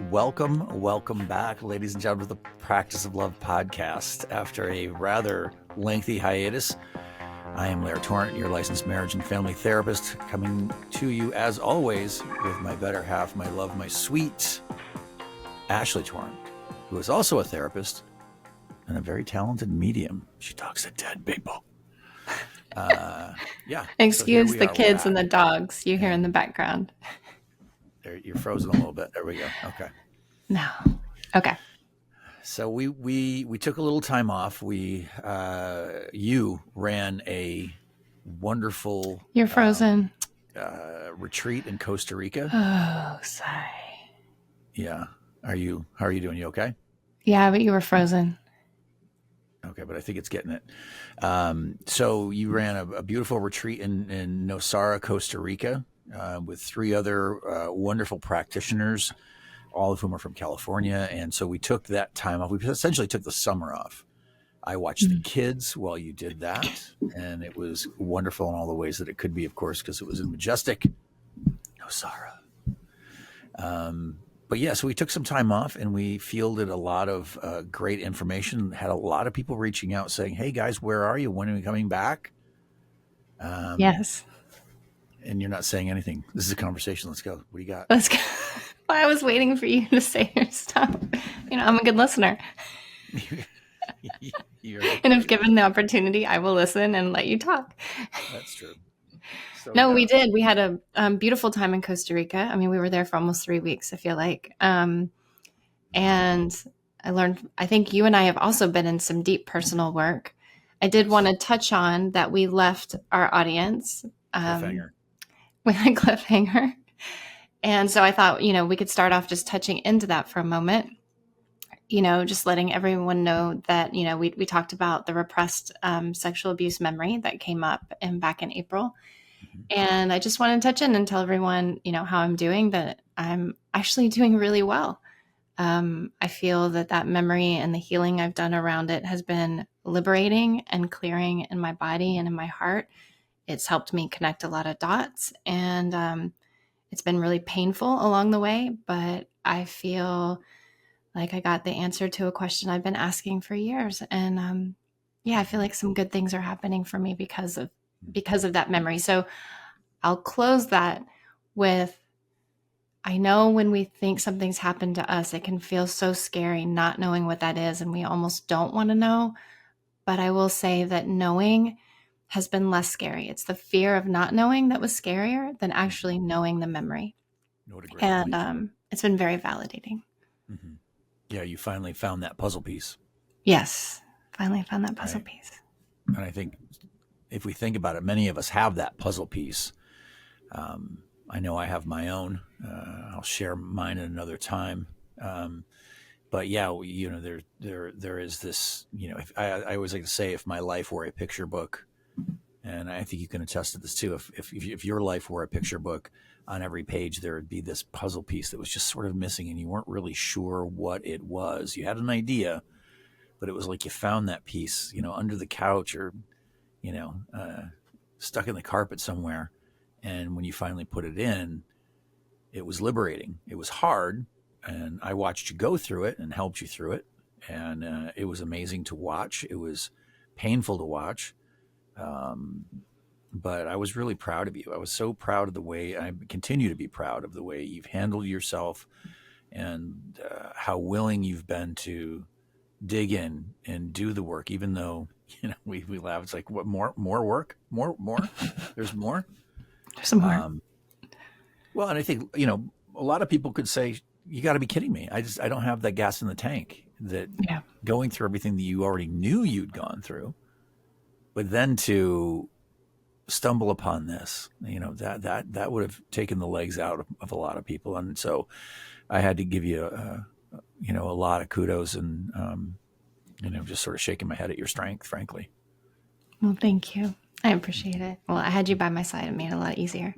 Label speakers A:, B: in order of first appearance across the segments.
A: Welcome back, ladies and gentlemen, to the Practice of Love podcast. After a rather lengthy hiatus, I am Lair Torrent, your licensed marriage and family therapist, coming to you as always with my better half, my love, my sweet Ashley Torrent, who is also a therapist and a very talented medium. She talks to dead people. Yeah.
B: Excuse the kids and the dogs you hear in the background.
A: There, you're frozen a little bit. There we go. Okay.
B: No. Okay.
A: So we took a little time off. You ran a wonderful.
B: You're frozen.
A: Retreat in Costa Rica.
B: Oh, sorry.
A: Yeah. How are you doing? You okay?
B: Yeah, but you were frozen.
A: Okay, but I think it's getting it. So you ran a beautiful retreat in Nosara, Costa Rica, with 3 other wonderful practitioners, all of whom are from California. And so we took that time off. We essentially took the summer off. I watched the kids while you did that, and it was wonderful in all the ways that it could be, of course, because it was in majestic Nosara. But yeah, so we took some time off and we fielded a lot of great information, had a lot of people reaching out saying, hey guys, where are you? When are we coming back?
B: Yes.
A: And you're not saying anything. This is a conversation. Let's go. What do you got?
B: Let's go. I was waiting for you to say your stuff. I'm a good listener. And if given the opportunity, I will listen and let you talk.
A: That's true. So,
B: no, we did. We had a beautiful time in Costa Rica. I mean, we were there for almost 3 weeks, I feel like. And I learned, I think you and I have also been in some deep personal work. I did want to touch on that we left our audience with a cliffhanger. And so I thought, we could start off just touching into that for a moment. Just letting everyone know that, we talked about the repressed sexual abuse memory that came up back in April. And I just want to touch in and tell everyone, how I'm doing, that I'm actually doing really well. I feel that memory and the healing I've done around it has been liberating and clearing in my body and in my heart. It's helped me connect a lot of dots, and it's been really painful along the way, but I feel like I got the answer to a question I've been asking for years. And I feel like some good things are happening for me because of that memory. So I'll close that with, I know when we think something's happened to us, it can feel so scary not knowing what that is, and we almost don't want to know. But I will say that knowing has been less scary. It's the fear of not knowing that was scarier than actually knowing the memory. And it's been very validating.
A: Mm-hmm. Yeah, you finally found that puzzle piece.
B: Yes, finally found that puzzle piece.
A: And I think if we think about it, many of us have that puzzle piece. I know I have my own. I'll share mine at another time. But yeah, there is this. I always like to say, if my life were a picture book, and I think you can attest to this too. If your life were a picture book, on every page there would be this puzzle piece that was just sort of missing, and you weren't really sure what it was. You had an idea, but it was like you found that piece, under the couch or, stuck in the carpet somewhere. And when you finally put it in, it was liberating. It was hard, and I watched you go through it and helped you through it. And it was amazing to watch. It was painful to watch. But I was really proud of you. I was so proud of the way, I continue to be proud of the way you've handled yourself, and how willing you've been to dig in and do the work, even though, we laugh. It's like, what, more work? More? There's more?
B: There's some more.
A: Well, and I think, a lot of people could say, you got to be kidding me. I don't have that gas in the tank, that going through everything that you already knew you'd gone through, but then to stumble upon this, that would have taken the legs out of a lot of people. And so I had to give you a lot of kudos, and just sort of shaking my head at your strength, frankly.
B: Well, thank you. I appreciate it. Well, I had you by my side. It made it a lot easier.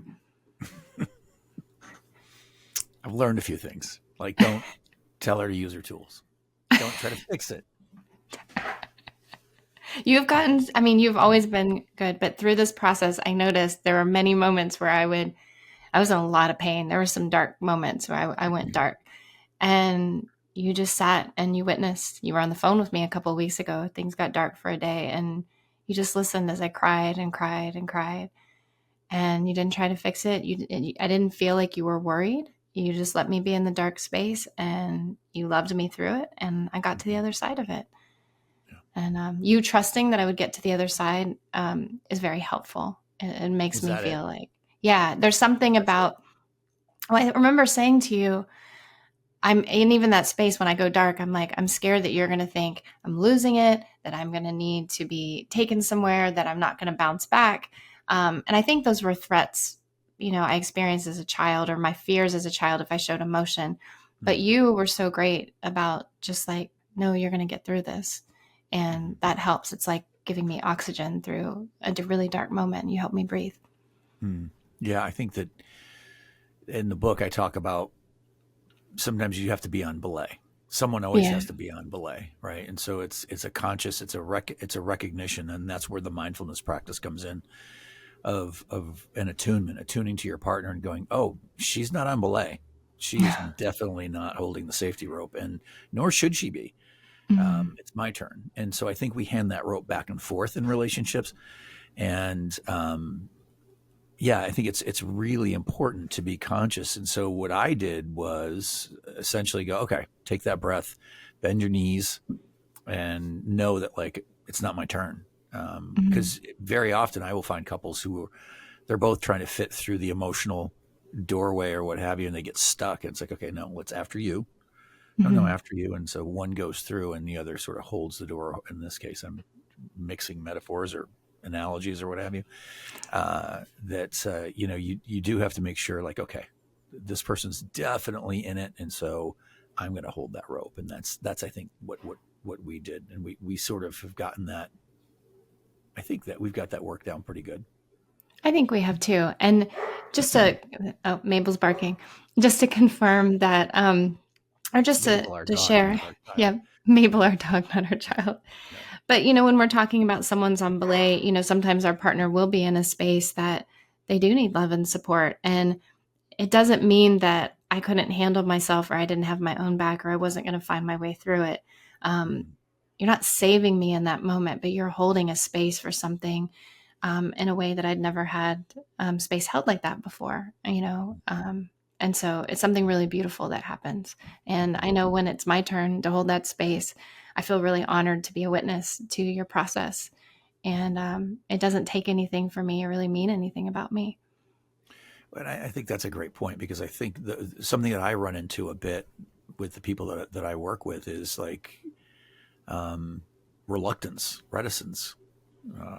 A: I've learned a few things, like don't tell her to use her tools. Don't try to fix it.
B: I mean, you've always been good, but through this process, I noticed there were many moments where I was in a lot of pain. There were some dark moments where I went dark, and you just sat and you witnessed. You were on the phone with me a couple of weeks ago. Things got dark for a day, and you just listened as I cried and cried and cried, and you didn't try to fix it. I didn't feel like you were worried. You just let me be in the dark space, and you loved me through it, and I got to the other side of it.
A: Yeah.
B: And you trusting that I would get to the other side is very helpful. It makes
A: Was
B: me
A: that it?
B: feel like, yeah, there's something
A: That's it.
B: about, well, I remember saying to you, I'm in even that space when I go dark, I'm like, I'm scared that you're going to think I'm losing it, that I'm going to need to be taken somewhere, that I'm not going to bounce back. And I think those were threats, I experienced as a child, or my fears as a child if I showed emotion. But
A: Mm-hmm.
B: you were so great about just like, no, you're going to get through this. And that helps. It's like giving me oxygen through a really dark moment. You help me breathe.
A: Mm. Yeah, I think that in the book I talk about sometimes you have to be on belay. Someone always
B: Yeah.
A: has to be on belay, right? And so it's a conscious, it's a recognition, and that's where the mindfulness practice comes in of an attuning to your partner and going, oh, she's not on belay. She is definitely not holding the safety rope, and nor should she be.
B: Mm.
A: It's my turn, and so I think we hand that rope back and forth in relationships, and yeah, I think it's really important to be conscious. And so what I did was essentially go, okay, take that breath, bend your knees, and know that like it's not my turn.
B: Mm.
A: Because very often I will find couples who they're both trying to fit through the emotional doorway or what have you, and they get stuck. And it's like, okay, no, what's after you? No, no,
B: Mm.
A: after you. And so one goes through, and the other sort of holds the door. In this case, I'm mixing metaphors or analogies or what have you. That you do have to make sure, like, okay, this person's definitely in it, and so I'm going to hold that rope, and that's I think what we did, and we sort of have gotten that. I think that we've got that work down pretty good.
B: I think we have too. And just to, oh, Mabel's barking, just to confirm that, or just
A: Mabel, our
B: to
A: dog,
B: share,
A: not our child.
B: yeah, Mabel, our dog, not our child.
A: Yeah.
B: But, when we're talking about someone's on belay, sometimes our partner will be in a space that they do need love and support. And it doesn't mean that I couldn't handle myself, or I didn't have my own back, or I wasn't going to find my way through it. Um,
A: Mm-hmm.
B: you're not saving me in that moment, but you're holding a space for something in a way that I'd never had space held like that before, and so it's something really beautiful that happens. And I know when it's my turn to hold that space, I feel really honored to be a witness to your process. And it doesn't take anything for me or really mean anything about me.
A: And I think that's a great point, because I think something that I run into a bit with the people that I work with is like um, reluctance, reticence,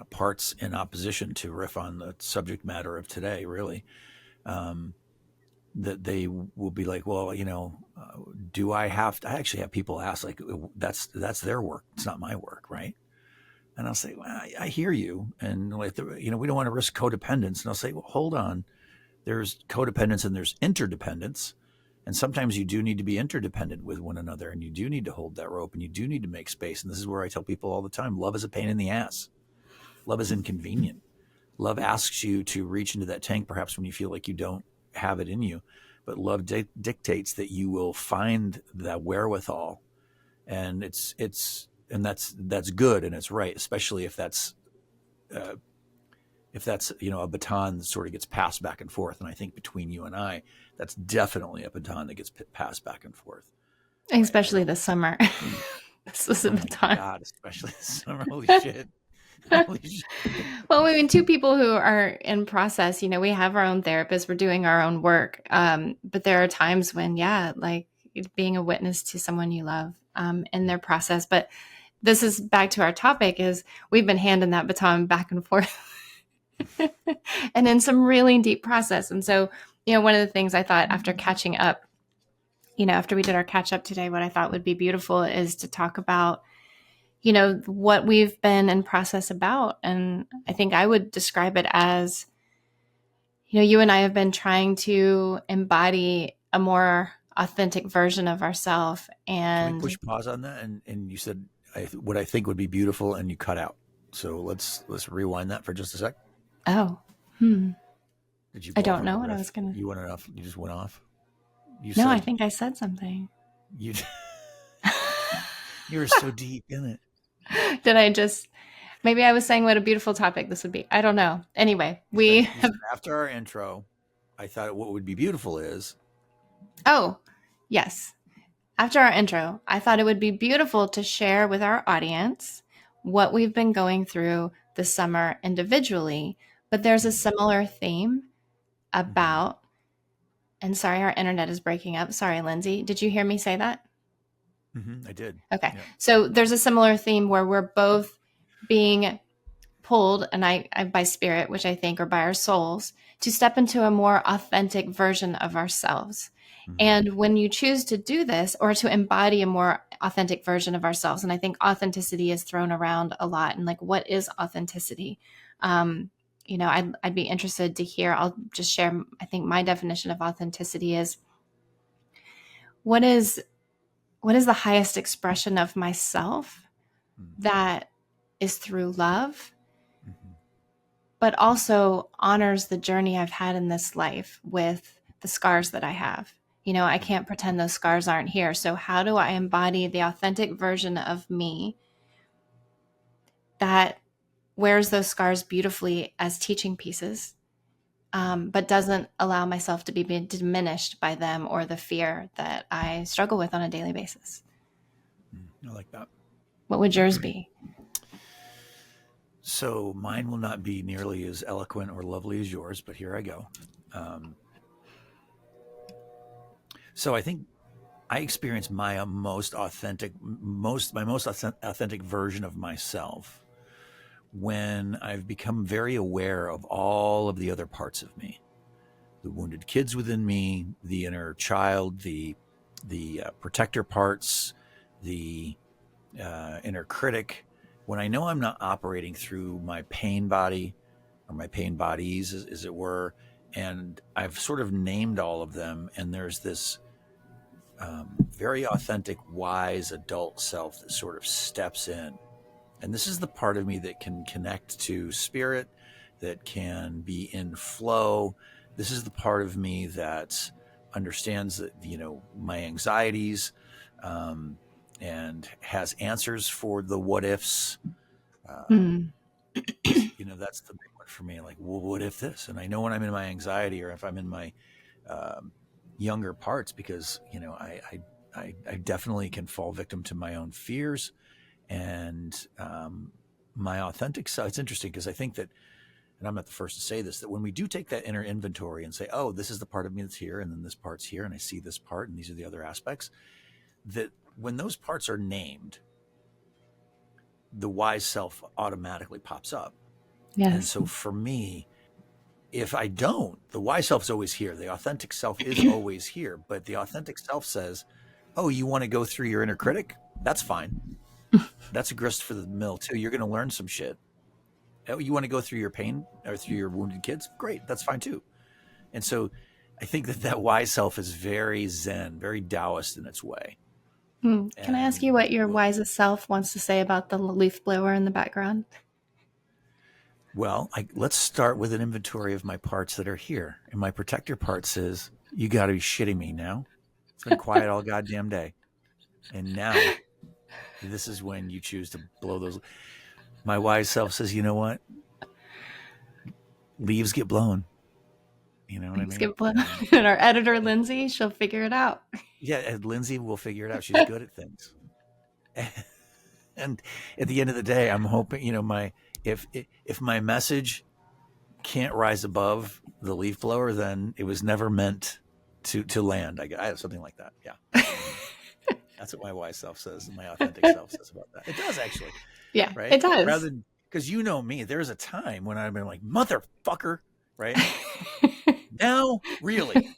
A: parts in opposition to riff on the subject matter of today, really. Um, that they will be like, well, do I have to? I actually have people ask, like, that's their work. It's not my work, right? And I'll say, well, I hear you, and like, we don't want to risk codependence. And I'll say, well, hold on. There's codependence and there's interdependence, and sometimes you do need to be interdependent with one another, and you do need to hold that rope, and you do need to make space. And this is where I tell people all the time: love is a pain in the ass. Love is inconvenient. Love asks you to reach into that tank, perhaps when you feel like you don't have it in you. But love dictates that you will find that wherewithal, and and that's good and it's right, especially uh, if that's a baton that sort of gets passed back and forth. And I think between you and I, that's definitely a baton that gets passed back and forth. Right? I
B: Especially
A: don't.
B: this summer. This was a
A: Oh my
B: baton.
A: God! Especially this summer. Holy shit! Holy shit!
B: Well, I mean, two people who are in process, we have our own therapists, we're doing our own work. But there are times when, yeah, like being a witness to someone you love in their process. But this is back to our topic is we've been handing that baton back and forth and in some really deep process. And so, one of the things I thought after catching up, after we did our catch up today, what I thought would be beautiful is to talk about what we've been in process about. And I think I would describe it as, you and I have been trying to embody a more authentic version of ourselves.
A: Can we
B: And
A: push pause on that? And you said what I think would be beautiful, and you cut out. So let's rewind that for just a sec.
B: Oh,
A: Did you
B: I
A: go off
B: don't
A: on a
B: know what I
A: riff?
B: was going to.
A: You went off. You just went off. You
B: No, I
A: said
B: think I said something.
A: you. You were so deep in it.
B: Did I just, maybe I was saying what a beautiful topic this would be. I don't know. Anyway, we
A: You
B: have,
A: said after our intro, I thought what would be beautiful is.
B: oh, yes. After our intro, I thought it would be beautiful to share with our audience what we've been going through this summer individually, but there's a similar theme about, and sorry, our internet is breaking up. Sorry, Lindsay. Did you hear me say that?
A: I did.
B: Okay.
A: Yeah.
B: So there's a similar theme where we're both being pulled, and I by spirit, which I think, or by our souls, to step into a more authentic version of ourselves. And when you choose to do this, or to embody a more authentic version of ourselves, and I think authenticity is thrown around a lot, and like, what is authenticity? I'd be interested to hear. I'll just share. I think my definition of authenticity is what is the highest expression of myself that is through love, but also honors the journey I've had in this life with the scars that I have. I can't pretend those scars aren't here. So how do I embody the authentic version of me that wears those scars beautifully as teaching pieces, but doesn't allow myself to be diminished by them or the fear that I struggle with on a daily basis?
A: I like that.
B: What would yours be?
A: So mine will not be nearly as eloquent or lovely as yours, but here I go. So I think I experience my most authentic version of myself when I've become very aware of all of the other parts of me, the wounded kids within me, the inner child, the protector parts, the inner critic. When I know I'm not operating through my pain body or my pain bodies, as it were, and I've sort of named all of them, and there's this very authentic, wise adult self that sort of steps in. And this is the part of me that can connect to spirit, that can be in flow. This is the part of me that understands that, my anxieties, and has answers for the what ifs. That's the big one for me. Like, well, what if this? And I know when I'm in my anxiety, or if I'm in my younger parts, because I definitely can fall victim to my own fears and my authentic self. It's interesting because I think that, and I'm not the first to say this, that when we do take that inner inventory and say, oh, this is the part of me that's here, and then this part's here, and I see this part, and these are the other aspects, that when those parts are named, the wise self automatically pops up.
B: Yes.
A: And so for me, if I don't, the wise self's always here. The authentic self is always here. But the authentic self says, oh, you want to go through your inner critic? That's fine. That's a grist for the mill too. You're going to learn some shit. Oh, you want to go through your pain or through your wounded kids? Great. That's fine too. And so I think that wise self is very Zen, very Taoist in its way.
B: Can I ask you what your wisest self wants to say about the leaf blower in the background?
A: Well, let's start with an inventory of my parts that are here. And my protector part says, you got to be shitting me now. It's been quiet all goddamn day. And now this is when you choose to blow those. My wise self says, you know what? Leaves get blown. You know what
B: Leaves
A: I mean?
B: Get blown. And our editor, Lindsay, she'll figure it out.
A: Yeah, and Lindsay will figure it out. She's good at things. And at the end of the day, I'm hoping, if my message can't rise above the leaf blower, then it was never meant to land. I have something like that. Yeah. That's what my wise self says, and my authentic self says about that. It does, actually.
B: Yeah,
A: right?
B: It does.
A: Rather than, because me, there's a time when I've been like, motherfucker, right? Now, really.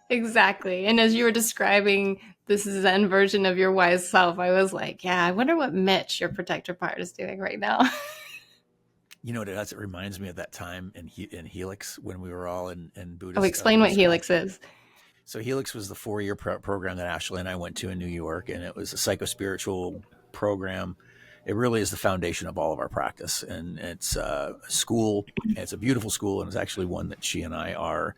B: Exactly. And as you were describing this Zen version of your wise self, I was like, yeah, I wonder what Mitch, your protector part, is doing right now.
A: You know what it does? It reminds me of that time in Helix when we were all in Buddhist.
B: Oh, explain what Helix is.
A: So Helix was the 4-year program that Ashley and I went to in New York, and it was a psychospiritual program. it really is the foundation of all of our practice. And it's a school. It's a beautiful school, and it's actually one that she and I are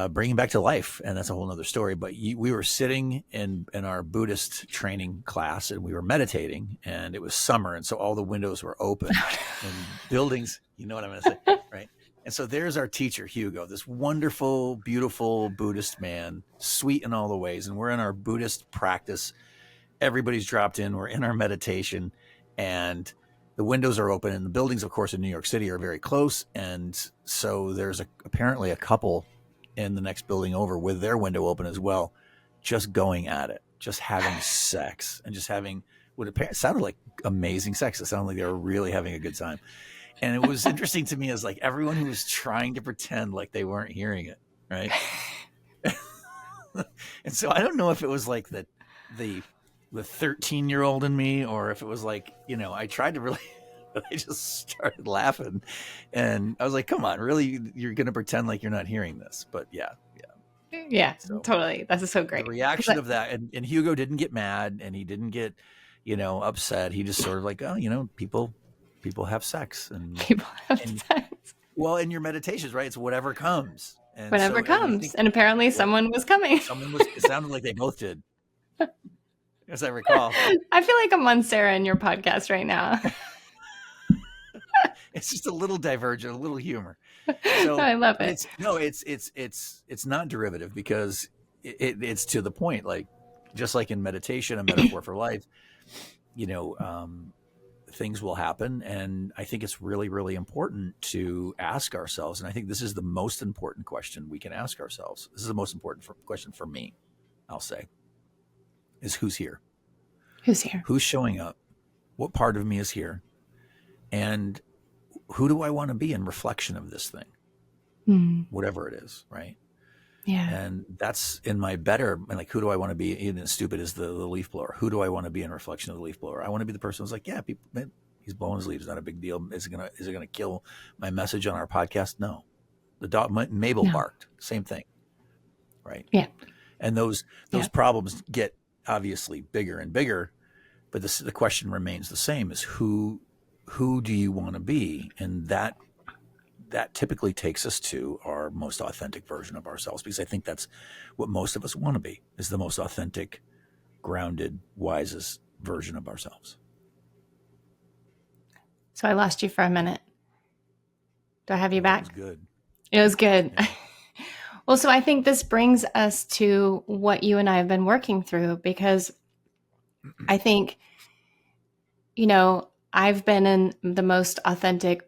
A: bringing back to life, and that's a whole nother story. But we were sitting in our Buddhist training class, and we were meditating, and it was summer, and so all the windows were open, and buildings. You know what I'm going to say, right? And so there's our teacher, Hugo, this wonderful, beautiful Buddhist man, sweet in all the ways, and we're in our Buddhist practice. Everybody's dropped in. We're in our meditation, and the windows are open, and the buildings, of course, in New York City are very close, and so there's apparently a couple in the next building over with their window open as well, just going at it, just having sex, and just having what it sounded like amazing sex. It sounded like they were really having a good time. And it was interesting to me as like everyone who was trying to pretend like they weren't hearing it, right? And so I don't know if it was like the 13-year-old in me, or if it was like, I tried to really, I just started laughing, and I was like, come on, really? You're going to pretend like you're not hearing this? But yeah. So,
B: totally. That's so great.
A: The reaction of that, and Hugo didn't get mad, and he didn't get, upset. He just sort of like, oh, people have sex, and
B: people have sex.
A: Well, in your meditations, right? It's whatever comes. And
B: whatever comes. And apparently someone was coming.
A: It sounded like they both did. As I recall.
B: I feel like I'm on Sarah in your podcast right now.
A: It's just a little divergent, a little humor. So
B: I love it.
A: It's not derivative, because it's to the point, like just like in meditation, a metaphor for life, things will happen. And I think it's really, really important to ask ourselves. And I think this is the most important question we can ask ourselves. This is the most important question for me, I'll say, is who's here?
B: Who's here?
A: Who's showing up? What part of me is here? And who do I want to be in reflection of this thing? Whatever it is, right?
B: Yeah.
A: And that's in my better, like, who do I want to be? Even as stupid as the leaf blower. Who do I want to be in reflection of the leaf blower? I want to be the person who's like, yeah, people, man, he's blowing his leaves, not a big deal. Is it gonna kill my message on our podcast? No. The dog, Mabel barked, same thing, right?
B: Yeah.
A: And those problems get obviously bigger and bigger, but the question remains the same: is who do you want to be? And that typically takes us to our most authentic version of ourselves, because I think that's what most of us want to be, is the most authentic, grounded, wisest version of ourselves.
B: So I lost you for a minute. Do I have you back?
A: It was good.
B: It was good.
A: Yeah.
B: Well, so I think this brings us to what you and I have been working through, because I think, I've been in the most authentic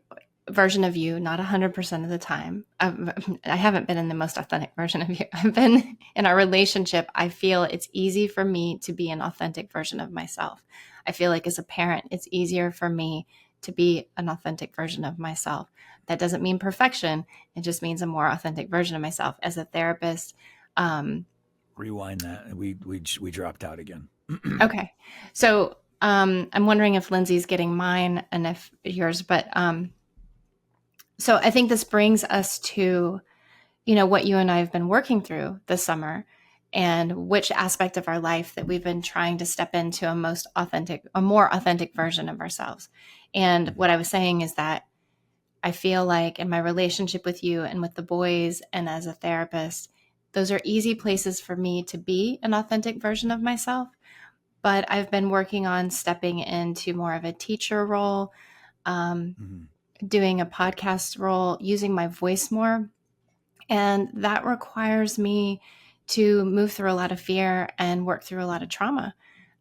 B: version of you, not 100% of the time. I haven't been in the most authentic version of you. I've been in our relationship. I feel it's easy for me to be an authentic version of myself. I feel like as a parent, it's easier for me to be an authentic version of myself. That doesn't mean perfection. It just means a more authentic version of myself. As a therapist,
A: rewind that. We dropped out again.
B: Okay. So I'm wondering if Lindsay's getting mine and if yours, but so I think this brings us to, what you and I have been working through this summer, and which aspect of our life that we've been trying to step into a more authentic version of ourselves. And what I was saying is that I feel like in my relationship with you and with the boys and as a therapist, those are easy places for me to be an authentic version of myself. But I've been working on stepping into more of a teacher role, doing a podcast role, using my voice more. And that requires me to move through a lot of fear and work through a lot of trauma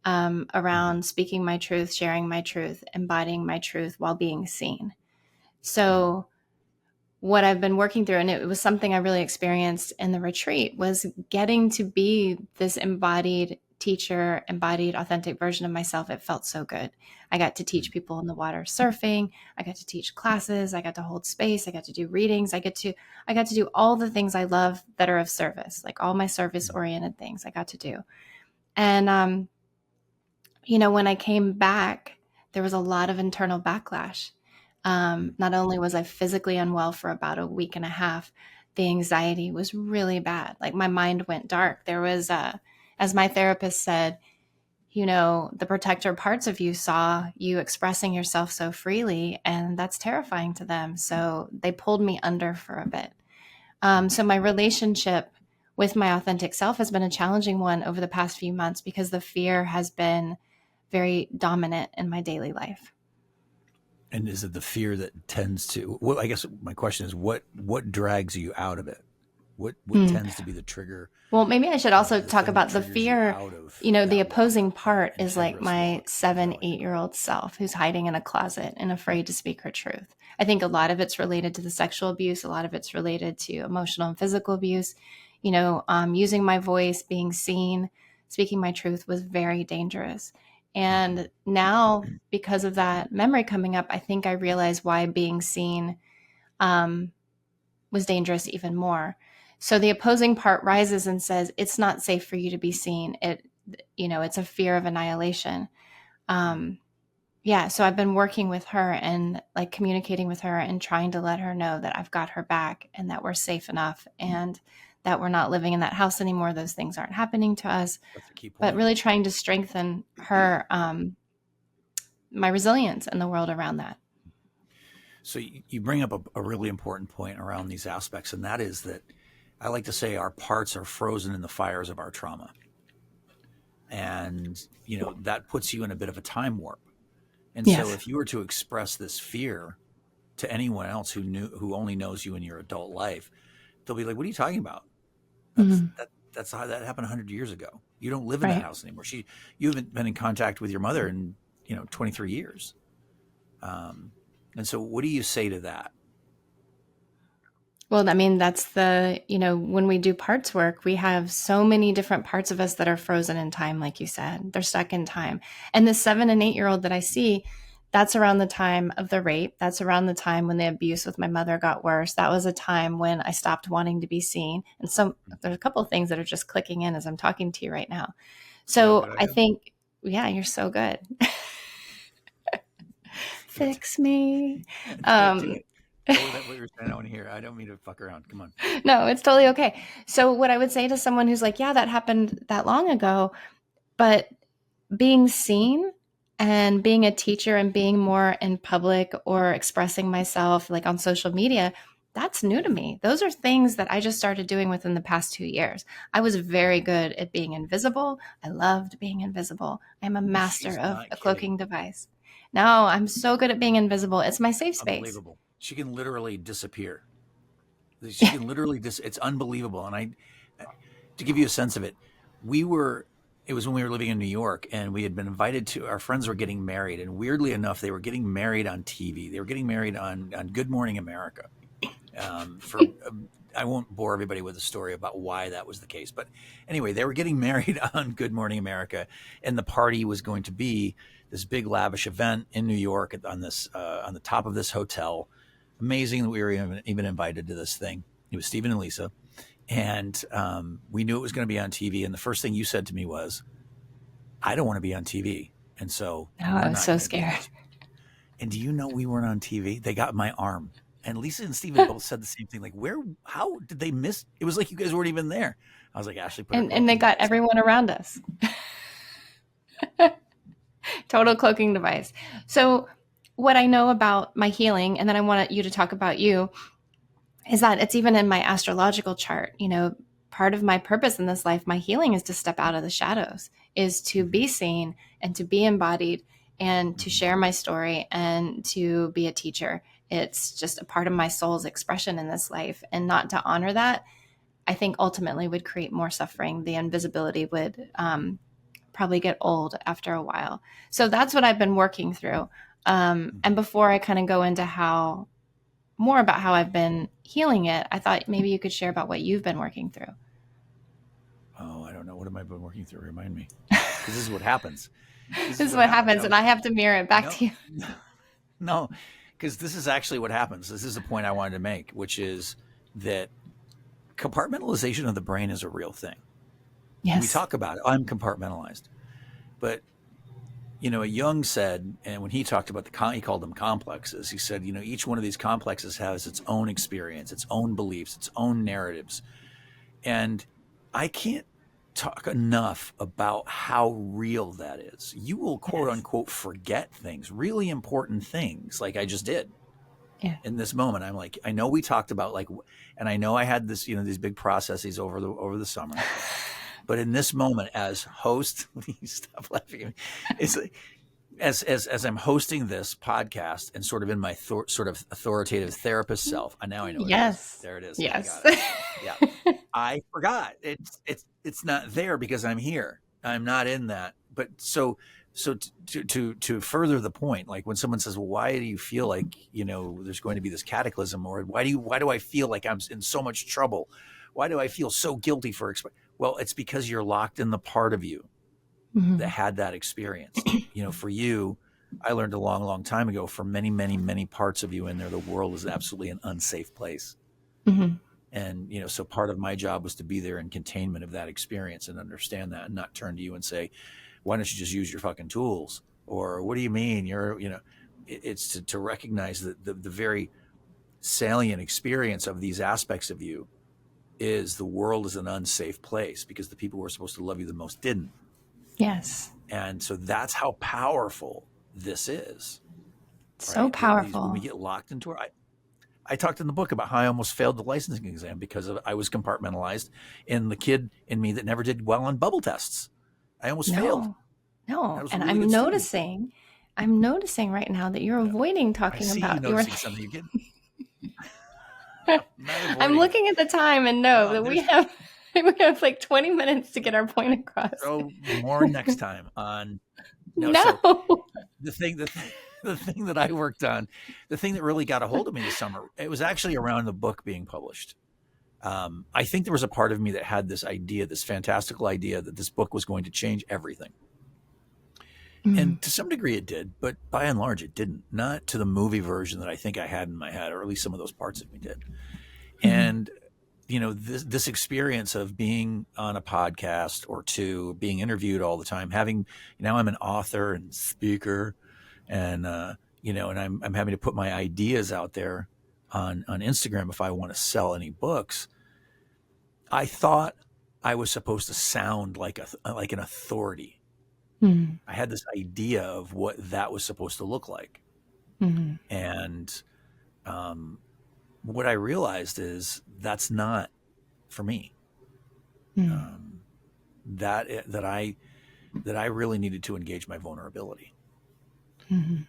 B: around speaking my truth, sharing my truth, embodying my truth while being seen. So what I've been working through, and it was something I really experienced in the retreat, was getting to be this embodied teacher, embodied authentic version of myself. It felt so good. I got to teach people in the water surfing. I got to teach classes. I got to hold space. I got to do readings. I got to do all the things I love that are of service, like all my service oriented things I got to do. And, when I came back, there was a lot of internal backlash. Not only was I physically unwell for about a week and a half, the anxiety was really bad. Like my mind went dark. There was as my therapist said, the protector parts of you saw you expressing yourself so freely, and that's terrifying to them. So they pulled me under for a bit. So my relationship with my authentic self has been a challenging one over the past few months because the fear has been very dominant in my daily life.
A: And is it the fear that tends to? Well, I guess my question is, what drags you out of it? What tends to be the trigger?
B: Well, maybe I should also
A: The
B: talk
A: thing that
B: about the
A: triggers you
B: fear.
A: out of
B: The
A: that walk,
B: opposing part
A: that
B: is like
A: integrous
B: my
A: walk,
B: 7,
A: like
B: 8-year-old self who's hiding in a closet and afraid to speak her truth. I think a lot of it's related to the sexual abuse. A lot of it's related to emotional and physical abuse. Using my voice, being seen, speaking my truth was very dangerous. And now, because of that memory coming up, I think I realize why being seen was dangerous even more. So the opposing part rises and says, it's not safe for you to be seen. It's a fear of annihilation. So I've been working with her and like communicating with her and trying to let her know that I've got her back and that we're safe enough and that we're not living in that house anymore. Those things aren't happening to us,
A: that's the key
B: but
A: point.
B: really trying to strengthen her, my resilience in the world around that.
A: So you bring up a really important point around these aspects, and that is that I like to say our parts are frozen in the fires of our trauma. And, that puts you in a bit of a time warp. And so
B: Yes.
A: if you were to express this fear to anyone else who only knows you in your adult life, they'll be like, what are you talking about? That's how that happened 100 years ago. You don't live in that
B: Right.
A: house anymore. You haven't been in contact with your mother in, 23 years. And so what do you say to that?
B: Well, I mean, that's when we do parts work, we have so many different parts of us that are frozen in time, like you said. They're stuck in time. And the 7 and 8-year-old that I see, that's around the time of the rape. That's around the time when the abuse with my mother got worse. That was a time when I stopped wanting to be seen. And so there's a couple of things that are just clicking in as I'm talking to you right now. So I think, yeah, you're so good. Fix me.
A: Do it. Go with that, what you're saying. I want to hear. I don't mean to fuck around. Come on.
B: No, it's totally okay. So what I would say to someone who's like, yeah, that happened that long ago, but being seen and being a teacher and being more in public or expressing myself like on social media, that's new to me. Those are things that I just started doing within the past 2 years. I was very good at being invisible. I loved being invisible. I'm a master
A: She's
B: of
A: not
B: a
A: kidding.
B: cloaking device. No, I'm so good at being invisible. It's my safe space.
A: Unbelievable. She can literally disappear. She can literally it's unbelievable. And to give you a sense of it, it was when we were living in New York and we had been invited our friends were getting married. And weirdly enough, they were getting married on TV. They were getting married on Good Morning America. I won't bore everybody with a story about why that was the case. But anyway, they were getting married on Good Morning America. And the party was going to be this big lavish event in New York on the top of this hotel. Amazing that we were even invited to this thing. It was Stephen and Lisa. And we knew it was going to be on TV. And the first thing you said to me was, I don't want to be on TV. And so
B: I was so scared.
A: And do you know we weren't on TV? They got my arm. And Lisa and Stephen both said the same thing. Like, how did they miss? It was like you guys weren't even there. I was like, Ashley,
B: and they got everyone around us. Total cloaking device. So what I know about my healing, and then I want you to talk about you, is that it's even in my astrological chart. Part of my purpose in this life, my healing, is to step out of the shadows, is to be seen and to be embodied and to share my story and to be a teacher. It's just a part of my soul's expression in this life. And not to honor that, I think ultimately would create more suffering. The invisibility would probably get old after a while. So that's what I've been working through. And before I kind of go into more about how I've been healing it, I thought maybe you could share about what you've been working through.
A: Oh, I don't know. What have I been working through? Remind me. Because this is what happens.
B: This is what happens, and I have to mirror it back to you.
A: No, because this is actually what happens. This is the point I wanted to make, which is that compartmentalization of the brain is a real thing.
B: Yes.
A: We talk about it. I'm compartmentalized. But, Jung said, and when he talked about he called them complexes, he said, each one of these complexes has its own experience, its own beliefs, its own narratives. And I can't talk enough about how real that is. You will quote
B: Yes.
A: unquote forget things, really important things, like I just did
B: Yeah.
A: in this moment. I'm like, I know we talked about like, and I know I had this, these big processes over the summer, but in this moment as host, stop laughing at me. It's like, as I'm hosting this podcast and sort of in my sort of authoritative therapist self, and now I know what it is.
B: Yes.
A: There it is. I
B: Yes.
A: got it. Yeah. I forgot. It's not there because I'm here. I'm not in that. But so to further the point, like when someone says, "Well, why do you feel like there's going to be this cataclysm?" Or why do I feel like I'm in so much trouble? Why do I feel so guilty for Well, it's because you're locked in the part of you that had that experience. For you, I learned a long, long time ago. For many, many, many parts of you in there, the world is absolutely an unsafe place.
B: Mm-hmm.
A: And, so part of my job was to be there in containment of that experience and understand that and not turn to you and say, why don't you just use your fucking tools? Or what do you mean? It's to recognize that the very salient experience of these aspects of you is the world is an unsafe place because the people who are supposed to love you the most didn't.
B: Yes.
A: And so that's how powerful this is.
B: So
A: Right?
B: powerful.
A: When we get locked into it, I talked in the book about how I almost failed the licensing exam because I was compartmentalized in the kid in me that never did well on bubble tests. I almost failed.
B: No.
A: Was
B: And
A: a really
B: I'm noticing right now that you're avoiding talking about
A: something you get.
B: I'm looking at the time and know that we have like 20 minutes to get our point across.
A: So more next time on.
B: No.
A: So the thing that I worked on, the thing that really got a hold of me this summer, it was actually around the book being published. I think there was a part of me that had this idea, this fantastical idea that this book was going to change everything. And to some degree it did, but by and large it didn't. Not to the movie version that I think I had in my head, or at least some of those parts of me did. And this experience of being on a podcast or two, being interviewed all the time, now I'm an author and speaker, and and I'm having to put my ideas out there on Instagram if I want to sell any books. I thought I was supposed to sound like an authority. I had this idea of what that was supposed to look like. And what I realized is that's not for me. That I really needed to engage my vulnerability. If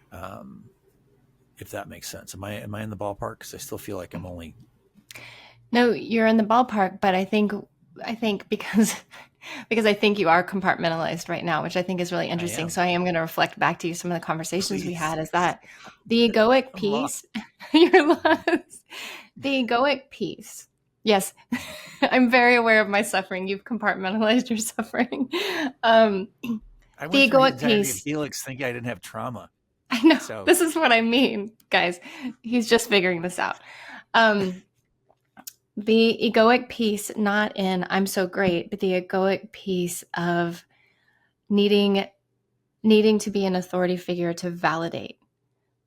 A: that makes sense. Am I in the ballpark? Because I still feel like I'm only.
B: No, you're in the ballpark, but I think because I think you are compartmentalized right now, which I think is really interesting. So I am going to reflect back to you some of the conversations we had. Is that the egoic piece? You're lost. The egoic piece. Yes, I'm very aware of my suffering. You've compartmentalized your suffering.
A: I went
B: the
A: through
B: egoic
A: the entirety
B: piece.
A: of Helix thinking I didn't have trauma.
B: I know. So. This is what I mean, guys. He's just figuring this out. The egoic piece, not in I'm so great, but the egoic piece of needing to be an authority figure to validate,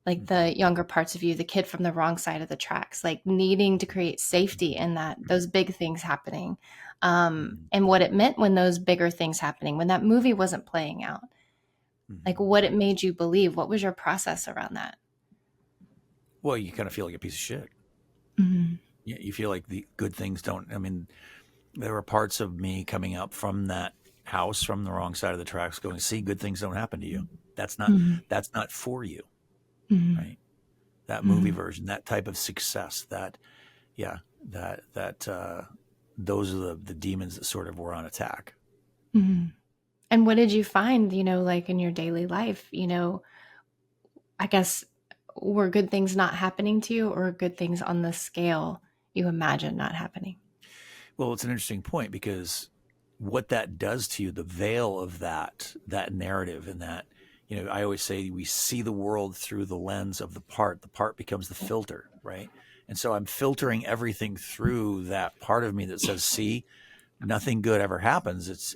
B: like the younger parts of you, the kid from the wrong side of the tracks, like needing to create safety in that, those big things happening, and what it meant when those bigger things happening, when that movie wasn't playing out, like what it made you believe. What was your process around that?
A: Well, you kind of feel like a piece of shit. You feel like the good things don't. I mean, there were parts of me coming up from that house from the wrong side of the tracks going, see, good things don't happen to you. That's not for you. Right. That movie version, that type of success, those are the demons that sort of were on attack.
B: And what did you find, like in your daily life, I guess, were good things not happening to you, or good things on the scale you imagine not happening?
A: Well, it's an interesting point, because what that does to you, the veil of that narrative, and that, I always say we see the world through the lens of the part becomes the filter, right? And so I'm filtering everything through that part of me that says, see, nothing good ever happens.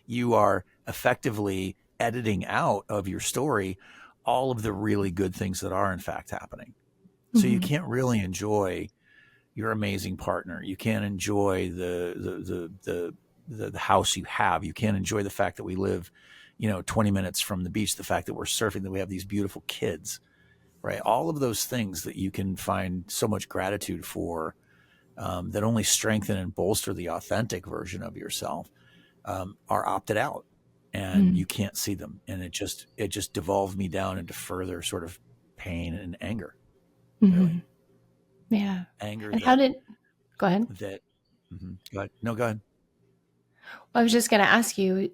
A: You are effectively editing out of your story all of the really good things that are in fact happening. So you can't really enjoy your amazing partner. You can't enjoy the the house you have. You can't enjoy the fact that we live, 20 minutes from the beach, the fact that we're surfing, that we have these beautiful kids, right? All of those things that you can find so much gratitude for, that only strengthen and bolster the authentic version of yourself, are opted out, and you can't see them. And it just devolved me down into further sort of pain and anger, really.
B: Yeah.
A: Anger
B: And how did, go ahead.
A: that, go ahead. No, go ahead.
B: I was just going to ask you,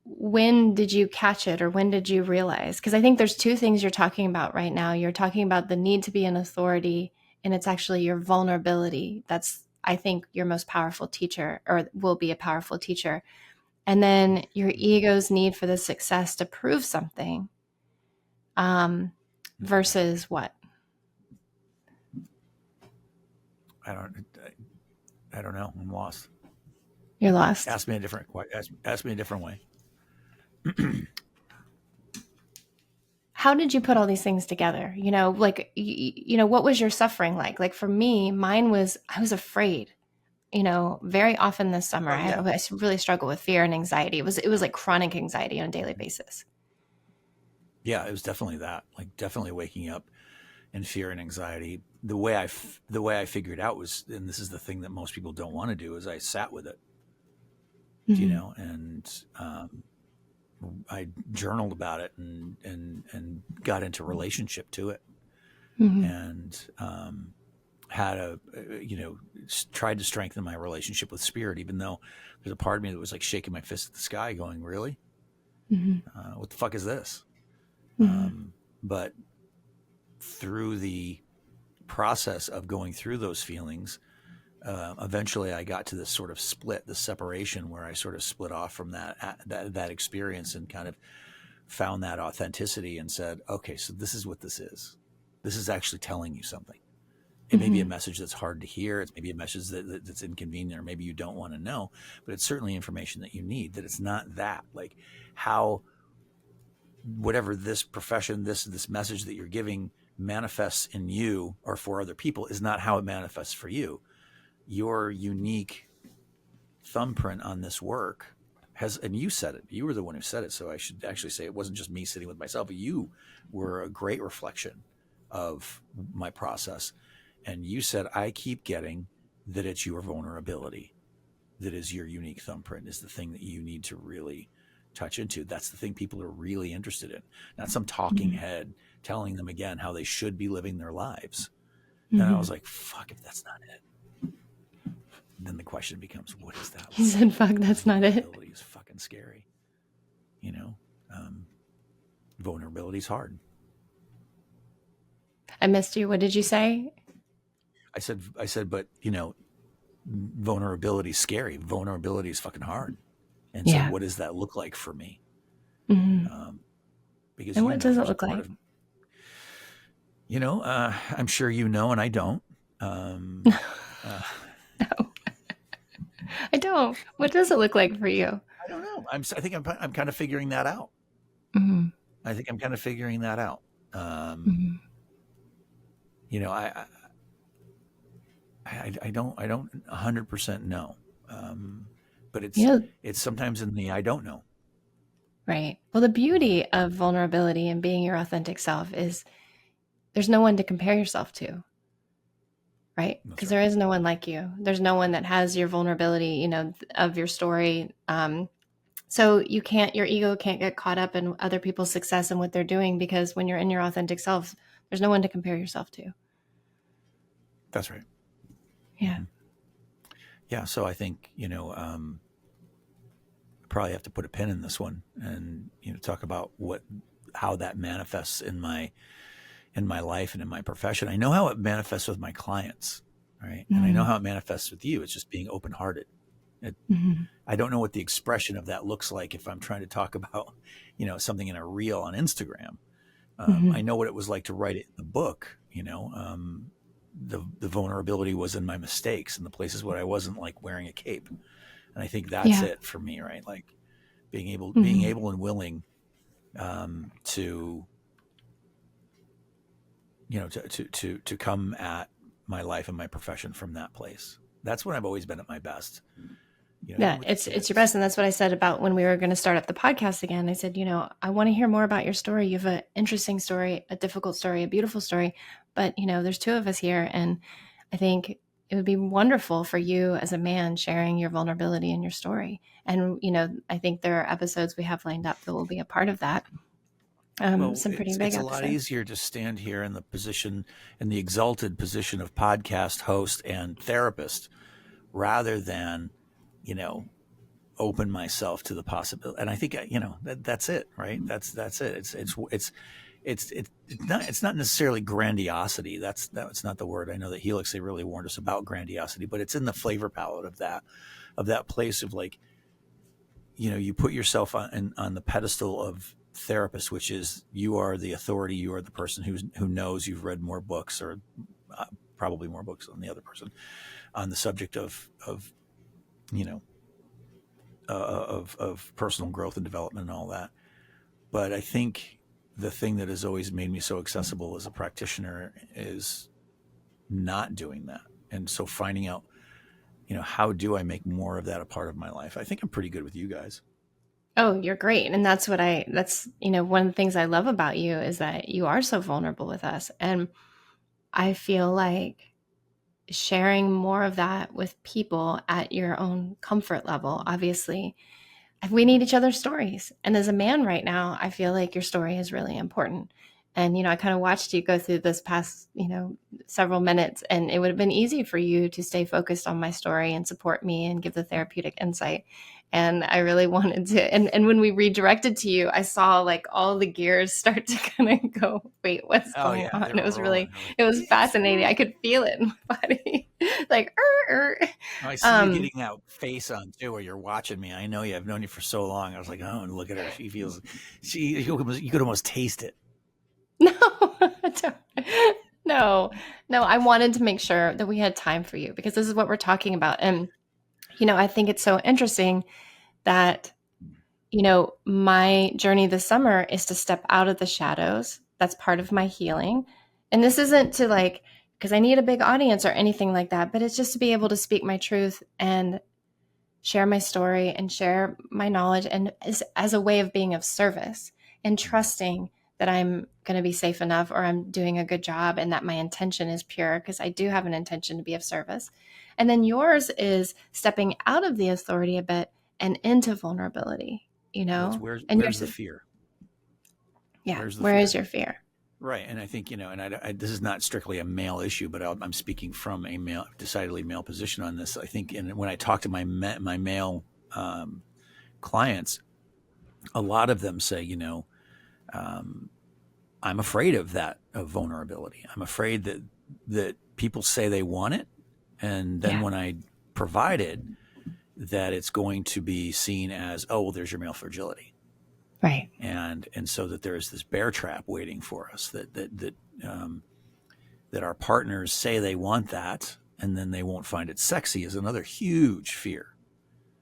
B: when did you catch it, or when did you realize? Because I think there's two things you're talking about right now. You're talking about the need to be an authority, and it's actually your vulnerability. That's, I think, your most powerful teacher, or will be a powerful teacher. And then your ego's need for the success to prove something, versus what?
A: I don't know. I'm lost.
B: You're lost.
A: Ask me a different way.
B: How did you put all these things together? What was your suffering like? Like for me, mine was, I was afraid. Very often this summer,
A: Oh, yeah.
B: I really struggle with fear and anxiety. It was like chronic anxiety on a daily basis.
A: Yeah, it was definitely that. Like definitely waking up in fear and anxiety. The way I figured out was, and this is the thing that most people don't want to do, is I sat with it, and I journaled about it, and got into relationship to it, and had tried to strengthen my relationship with spirit, even though there's a part of me that was like shaking my fist at the sky going, really? What the fuck is this? But through the process of going through those feelings, eventually I got to this sort of split, the separation, where I sort of split off from that experience and kind of found that authenticity and said, okay, so this is what this is. This is actually telling you something. It may be a message that's hard to hear. It's maybe a message that's inconvenient, or maybe you don't want to know, but it's certainly information that you need, that it's not that. Like how, whatever this profession, this message that you're giving manifests in you or for other people is not how it manifests for you. Your unique thumbprint on this work has, and you said it, you were the one who said it, so I should actually say it wasn't just me sitting with myself, but you were a great reflection of my process. And you said, I keep getting that it's your vulnerability that is your unique thumbprint, is the thing that you need to really touch into. That's the thing people are really interested in, not some talking head telling them again how they should be living their lives. And I was like, fuck, if that's not it. Then the question becomes, what is that?
B: He said, fuck, that's not it.
A: Vulnerability is fucking scary. Vulnerability is hard.
B: I missed you. What did you say?
A: I said, but vulnerability is scary. Vulnerability is fucking hard. And so what does that look like for me? Because
B: and what does it look like?
A: I'm sure and I don't.
B: No, I don't. What does it look like for you?
A: I don't know. I think I'm kind of figuring that out. I think I'm kind of figuring that out. I don't 100% know. But it's sometimes in the I don't know.
B: Right. Well, the beauty of vulnerability and being your authentic self is there's no one to compare yourself to. Right? Because there is no one like you. There's no one that has your vulnerability, of your story. So your ego can't get caught up in other people's success and what they're doing, because when you're in your authentic self, there's no one to compare yourself to.
A: That's right.
B: Yeah.
A: Yeah. So I think, probably have to put a pin in this one and, talk about how that manifests in my life and in my profession. I know how it manifests with my clients, right? And I know how it manifests with you. It's just being open-hearted. I don't know what the expression of that looks like if I'm trying to talk about, something in a reel on Instagram. I know what it was like to write it in the book. The vulnerability was in my mistakes and the places where I wasn't like wearing a cape. And I think that's it for me, right? Like being able and willing to come at my life and my profession from that place. That's when I've always been at my best.
B: Yeah,
A: even with the
B: it's your
A: kids.
B: best. And that's what I said about when we were going to start up the podcast again. I said, I want to hear more about your story. You have an interesting story, a difficult story, a beautiful story. But, there's two of us here. And I think it would be wonderful for you as a man sharing your vulnerability and your story. And, I think there are episodes we have lined up that will be a part of that.
A: Well,
B: Some pretty big
A: it's a lot
B: episodes.
A: easier to stand here in the exalted position of podcast host and therapist, rather than, you know, open myself to the possibility. And I think, that's it, right? That's it. It's not necessarily grandiosity. That's not the word. I know that Helix, they really warned us about grandiosity, but it's in the flavor palette of that place of, like, you put yourself on the pedestal of therapist, which is, you are the authority, you are the person who knows, you've read more books, or probably more books than the other person, on the subject of you know of personal growth and development and all that. But I think the thing that has always made me so accessible as a practitioner is not doing that. And so finding out, how do I make more of that a part of my life? I think I'm pretty good with you guys.
B: Oh, you're great. And one of the things I love about you is that you are so vulnerable with us. And I feel like sharing more of that with people at your own comfort level, obviously, we need each other's stories. And as a man right now, I feel like your story is really important. And, I kind of watched you go through this past, several minutes, and it would have been easy for you to stay focused on my story and support me and give the therapeutic insight. And I really wanted to, and when we redirected to you, I saw like all the gears start to kind of go, wait, what's
A: Oh
B: going
A: yeah,
B: on?
A: they were rolling. They're like,
B: It was
A: yeah, it's
B: fascinating. I
A: moving.
B: could feel it in my body, like,
A: I see you
B: um,
A: getting that face on too, where you're watching me. I know you. I've known you for so long. I was like, oh, and look at her. She feels. You could almost taste it.
B: no, no, no. I wanted to make sure that we had time for you because this is what we're talking about. And, I think it's so interesting that, my journey this summer is to step out of the shadows. That's part of my healing. And this isn't to like, because I need a big audience or anything like that, but it's just to be able to speak my truth and share my story and share my knowledge, and as a way of being of service and trusting that I'm going to be safe enough, or I'm doing a good job, and that my intention is pure, because I do have an intention to be of service. And then yours is stepping out of the authority a bit and into vulnerability,
A: Well, it's
B: and
A: where's the fear?
B: yeah,
A: Where's the
B: where is
A: fear?
B: your fear?
A: Right, and I think, and this is not strictly a male issue, but I'm speaking from a decidedly male position on this. I think, and when I talk to my male clients, a lot of them say, um, I'm afraid of vulnerability. I'm afraid that people say they want it, and then
B: Yeah,
A: when I provide it, that it's going to be seen as, oh, well, there's your male fragility.
B: right.
A: And so that there is this bear trap waiting for us, um, that our partners say they want that, and then they won't find it sexy, is another huge fear.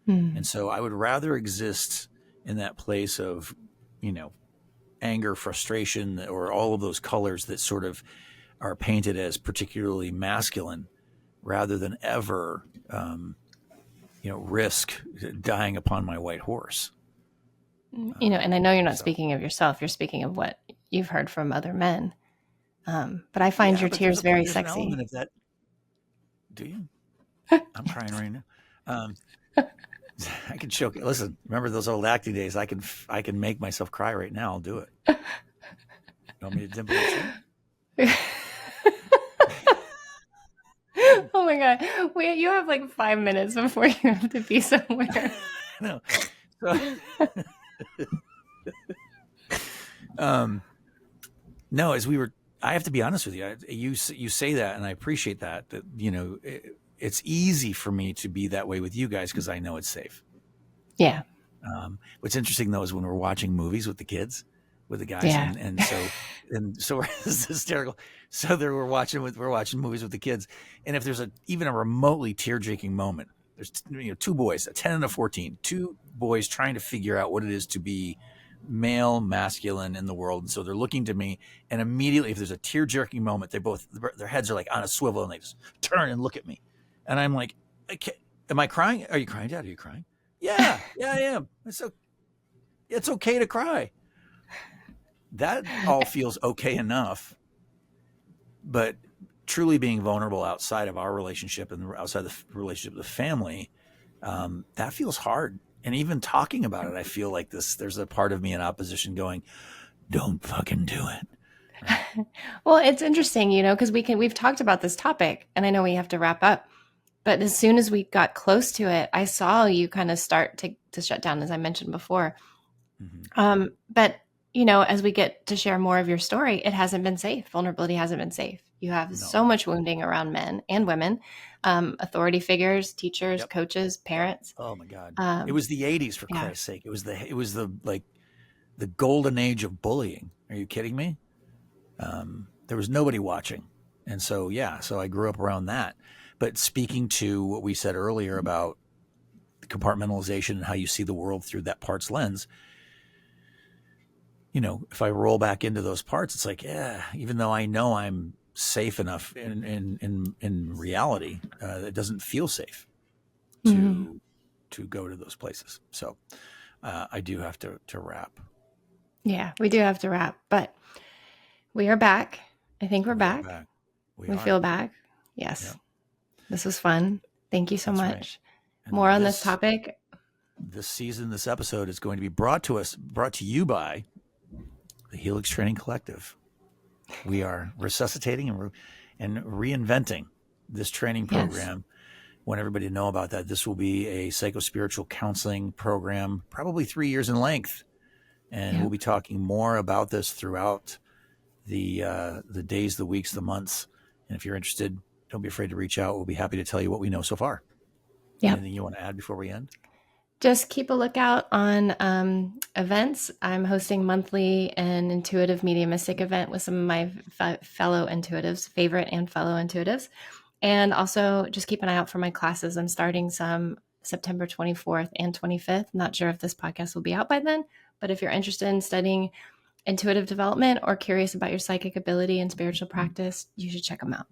B: Hmm.
A: And so I would rather exist in that place of, anger, frustration, or all of those colors that sort of are painted as particularly masculine, rather than ever, risk dying upon my white horse.
B: And I know you're not
A: So
B: speaking of yourself, you're speaking of what you've heard from other men. But I find
A: yeah,
B: your
A: but
B: tears very
A: there's an element
B: sexy.
A: of that. Do you? I'm crying right now. Um, I can choke. Listen, remember those old acting days? I can make myself cry right now. I'll do it. You want me to dimple your chin?
B: Oh my god, you have like 5 minutes before you have to be somewhere.
A: No. So, um, no, I have to be honest with you. You say that, and I appreciate that. That it's easy for me to be that way with you guys because I know it's safe.
B: Yeah,
A: What's interesting though is when we're watching movies with the kids, with the guys,
B: yeah.
A: and so it's hysterical. So there we're watching movies with the kids, and if there's even a remotely tear jerking moment, there's two boys, a 10 and a 14, two boys trying to figure out what it is to be male, masculine in the world, and so they're looking to me, and immediately if there's a tear jerking moment, their heads are like on a swivel, and they just turn and look at me, and I'm like, okay. Am I crying? Are you crying, Dad? Are you crying? Yeah, I am. It's okay to cry. That all feels okay enough, but truly being vulnerable outside of our relationship and outside the relationship of the family, that feels hard. And even talking about it, I feel like there's a part of me in opposition going, don't fucking do it. Right?
B: Well, it's interesting, because we've talked about this topic, and I know we have to wrap up. But as soon as we got close to it, I saw you kind of start to shut down, as I mentioned before. But as we get to share more of your story, it hasn't been safe. Vulnerability hasn't been safe. You have so much wounding around men and women, authority figures, teachers, coaches, parents.
A: Oh my God. It was the 80s, for Christ's sake. It was the like the golden age of bullying. Are you kidding me? There was nobody watching. And so, so I grew up around that. But speaking to what we said earlier about compartmentalization and how you see the world through that part's lens, if I roll back into those parts, it's like, even though I know I'm safe enough in reality, it doesn't feel safe to go to those places. So I do have to wrap.
B: Yeah, we do have to wrap, but we are back. I think we're back. We feel back. Yes. Yep. This was fun. Thank you so much. Right. More on this topic.
A: This season, this episode is going to be brought to you by the Helix Training Collective. We are resuscitating and reinventing this training program. Want everybody to know about that. This will be a psychospiritual counseling program, probably 3 years in length. And we'll be talking more about this throughout the days, the weeks, the months. And if you're interested, don't be afraid to reach out. We'll be happy to tell you what we know so far. Anything you want to add before we end?
B: Just keep a lookout on events. I'm hosting monthly an intuitive mediumistic event with some of my fellow intuitives, favorite and fellow intuitives. And also just keep an eye out for my classes. I'm starting some September 24th and 25th. Not sure if this podcast will be out by then, but if you're interested in studying intuitive development or curious about your psychic ability and spiritual practice, you should check them out.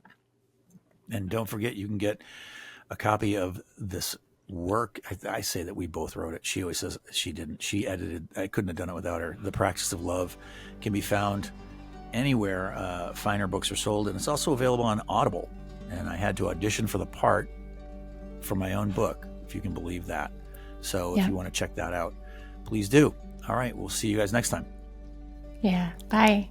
A: And don't forget, you can get a copy of this work. I say that we both wrote it. She always says she didn't. She edited. I couldn't have done it without her. The Practice of Love can be found anywhere finer books are sold, and it's also available on Audible. And I had to audition for the part for my own book, if you can believe that. So if you want to check that out, please do. All right, we'll see you guys next time.
B: Yeah, bye.